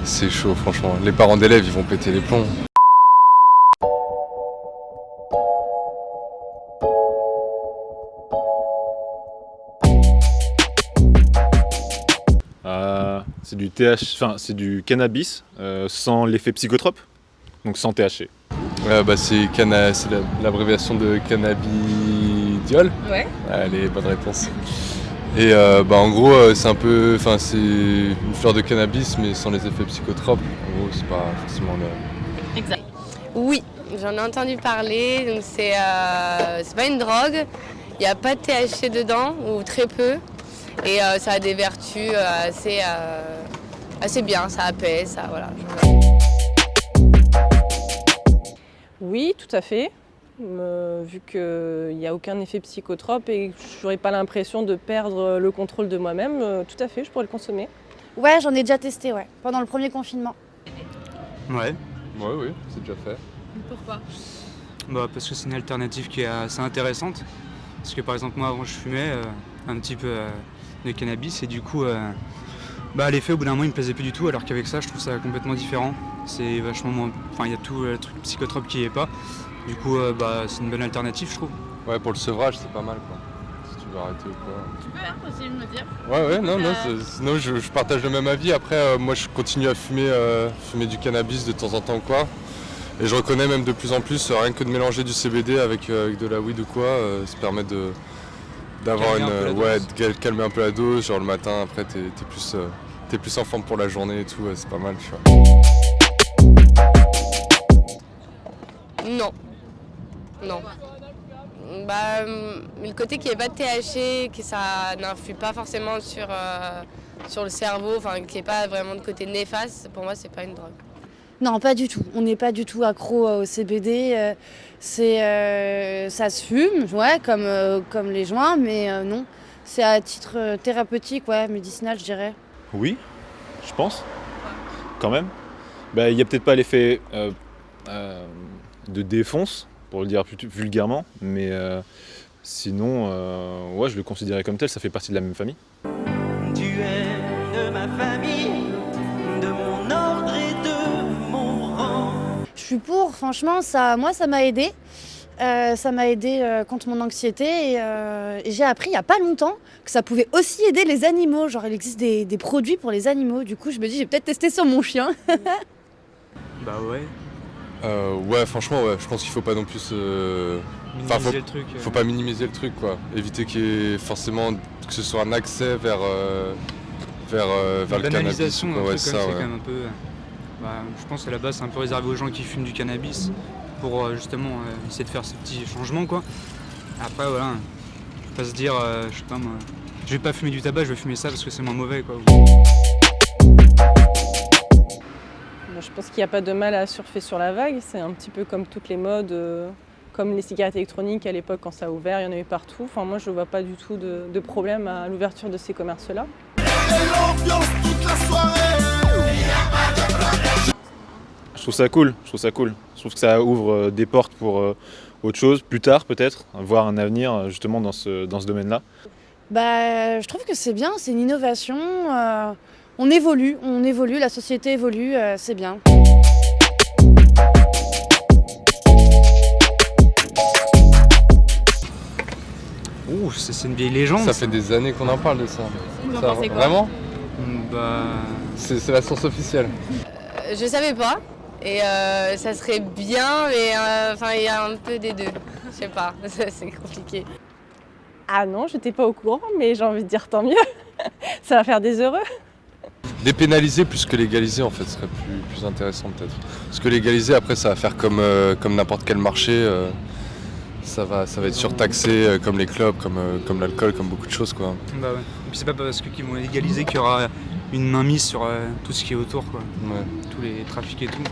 C'est chaud franchement. Les parents d'élèves ils vont péter les plombs. C'est du c'est du cannabis sans l'effet psychotrope, donc sans THC. C'est l'abréviation de cannabidiol. Ouais. Allez, bonne réponse. Et en gros, c'est une fleur de cannabis mais sans les effets psychotropes. En gros, c'est pas forcément le... Exact. Oui, j'en ai entendu parler. Donc c'est pas une drogue. Il n'y a pas de THC dedans ou très peu. Et ça a des vertus assez bien, ça apaise, ça voilà. Oui, tout à fait. Vu qu'il n'y a aucun effet psychotrope et que je n'aurais pas l'impression de perdre le contrôle de moi-même, tout à fait, je pourrais le consommer. Ouais, j'en ai déjà testé, ouais, pendant le premier confinement. Ouais. Oui, c'est déjà fait. Pourquoi ? Parce que c'est une alternative qui est assez intéressante. Parce que par exemple, moi avant je fumais un petit peu de cannabis et du coup, l'effet au bout d'un moment il me plaisait plus du tout, alors qu'avec ça je trouve ça complètement différent. C'est vachement moins. Enfin, il y a tout le truc psychotrope qui y est pas. Du coup, c'est une bonne alternative, je trouve. Ouais, pour le sevrage, c'est pas mal quoi. Si tu veux arrêter ou quoi. Tu peux aussi me dire. Ouais, sinon je partage le même avis. Après, moi je continue à fumer du cannabis de temps en temps quoi. Et je reconnais même de plus en plus, rien que de mélanger du CBD avec de la weed ou quoi, ça permet d'avoir calmer un peu la dose. Genre le matin, après t'es plus en forme pour la journée et tout, c'est pas mal, tu vois. Non. Le côté qu'il n'y ait pas de THC, que ça n'influe pas forcément sur le cerveau, enfin qu'il n'y ait pas vraiment de côté néfaste, pour moi c'est pas une drogue. Non, pas du tout. On n'est pas du tout accro au CBD. Ça se fume, ouais, comme les joints, mais non. C'est à titre thérapeutique, ouais, médicinal, je dirais. Oui, je pense, quand même. Il n'y a peut-être pas l'effet de défonce, pour le dire plus vulgairement, mais sinon, je le considérais comme tel, ça fait partie de la même famille. Tu es de ma famille, de mon ordre et de mon rang. Je suis pour, franchement, ça m'a aidé. Ça m'a aidé contre mon anxiété et j'ai appris il n'y a pas longtemps que ça pouvait aussi aider les animaux. Genre, il existe des produits pour les animaux. Du coup, je me dis, j'ai peut-être testé sur mon chien. Ouais, franchement, ouais. Je pense qu'il faut pas non plus Minimiser le truc. Faut pas minimiser le truc, quoi. Éviter qu'il y ait forcément que ce soit un accès vers le cannabis. Banalisation, un truc comme ça, c'est ouais. quand même un peu. Je pense qu'à la base c'est un peu réservé aux gens qui fument du cannabis pour justement essayer de faire ces petits changements, quoi. Après voilà, faut pas se dire, je sais pas moi, je vais pas fumer du tabac, je vais fumer ça parce que c'est moins mauvais, quoi. Je pense qu'il n'y a pas de mal à surfer sur la vague, c'est un petit peu comme toutes les modes, comme les cigarettes électroniques à l'époque quand ça a ouvert, il y en avait partout. Enfin, moi je ne vois pas du tout de problème à l'ouverture de ces commerces-là. Je trouve ça cool. Je trouve que ça ouvre des portes pour autre chose, plus tard peut-être, voir un avenir justement dans ce domaine-là. Je trouve que c'est bien, c'est une innovation. On évolue, la société évolue, c'est bien. Ouh, c'est une vieille légende. Ça fait des années qu'on en parle de ça. Vous en pensez quoi ? Vraiment ? Bah, C'est la source officielle. Je savais pas. Et ça serait bien, mais il y a un peu des deux. Je sais pas, c'est compliqué. Ah non, j'étais pas au courant, mais j'ai envie de dire tant mieux. Ça va faire des heureux. Dépénaliser plus que légaliser en fait serait plus intéressant peut-être. Parce que légaliser après ça va faire comme n'importe quel marché, ça va être surtaxé comme les clubs, comme l'alcool, comme beaucoup de choses quoi. Bah ouais. Et puis c'est pas parce qu'ils vont légaliser qu'il y aura une mainmise sur tout ce qui est autour, quoi. Ouais. Tous les trafics et tout.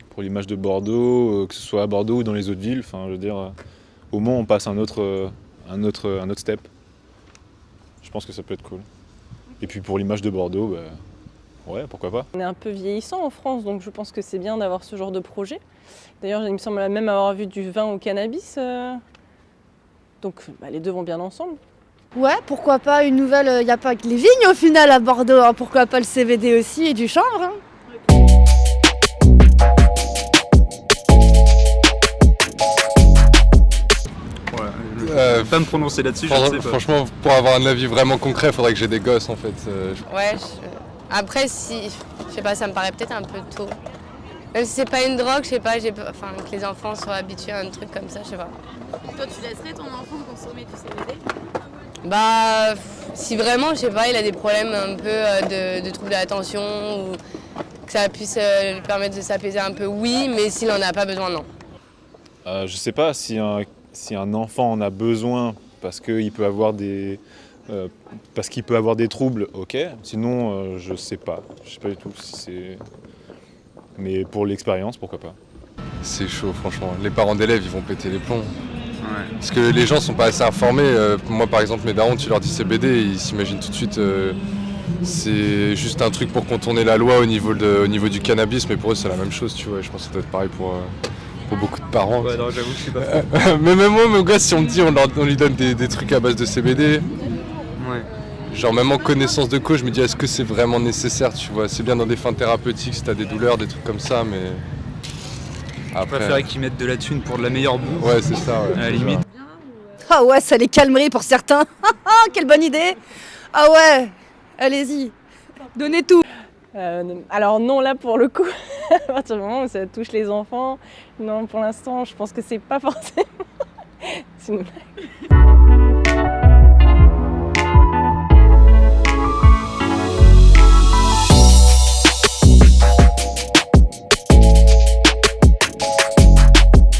Pour l'image de Bordeaux, que ce soit à Bordeaux ou dans les autres villes, enfin je veux dire, au moins on passe un autre step. Je pense que ça peut être cool. Et puis pour l'image de Bordeaux, ouais, pourquoi pas. On est un peu vieillissant en France, donc je pense que c'est bien d'avoir ce genre de projet. D'ailleurs, il me semble même avoir vu du vin au cannabis Donc les deux vont bien ensemble. Ouais, pourquoi pas une nouvelle. Il n'y a pas que les vignes au final à Bordeaux, hein. Pourquoi pas le CBD aussi et du chanvre, hein. Voilà, je ne peux pas me prononcer là-dessus, je ne sais pas. Franchement, pour avoir un avis vraiment concret, il faudrait que j'ai des gosses en fait. Ouais, après, si, je sais pas, ça me paraît peut-être un peu tôt. Même si c'est pas une drogue, je sais pas, enfin, que les enfants soient habitués à un truc comme ça, je sais pas. Toi, tu laisserais ton enfant consommer du CBD? Bah, si vraiment, je sais pas, il a des problèmes un peu de troubles de l'attention ou que ça puisse lui permettre de s'apaiser un peu, oui, mais s'il en a pas besoin, non. Je sais pas si un enfant en a besoin parce qu'il peut avoir des troubles, ok. Sinon, je sais pas du tout si c'est. Mais pour l'expérience, pourquoi pas. C'est chaud franchement. Les parents d'élèves ils vont péter les plombs. Ouais. Parce que les gens sont pas assez informés. Moi par exemple mes darons, tu leur dis CBD, ils s'imaginent tout de suite c'est juste un truc pour contourner la loi au niveau du cannabis, mais pour eux c'est la même chose, tu vois. Je pense que ça doit être pareil pour beaucoup de parents. Ouais, non, j'avoue que je suis pas trop. Mais même moi, mon gars, si on me dit on lui donne des trucs à base de CBD, Ouais. genre même en connaissance de cause, je me dis est-ce que c'est vraiment nécessaire, tu vois. C'est bien dans des fins thérapeutiques si t'as des douleurs, des trucs comme ça, mais Je après. préférais qu'ils mettent de la thune pour de la meilleure bouffe. Ouais, c'est ça, ouais. À la limite. Ah ouais, ça les calmerait pour certains. Quelle bonne idée. Ah ouais, allez-y, donnez tout. Alors non, là pour le coup, à partir du moment où ça touche les enfants, non, pour l'instant, je pense que c'est pas forcément. C'est une blague.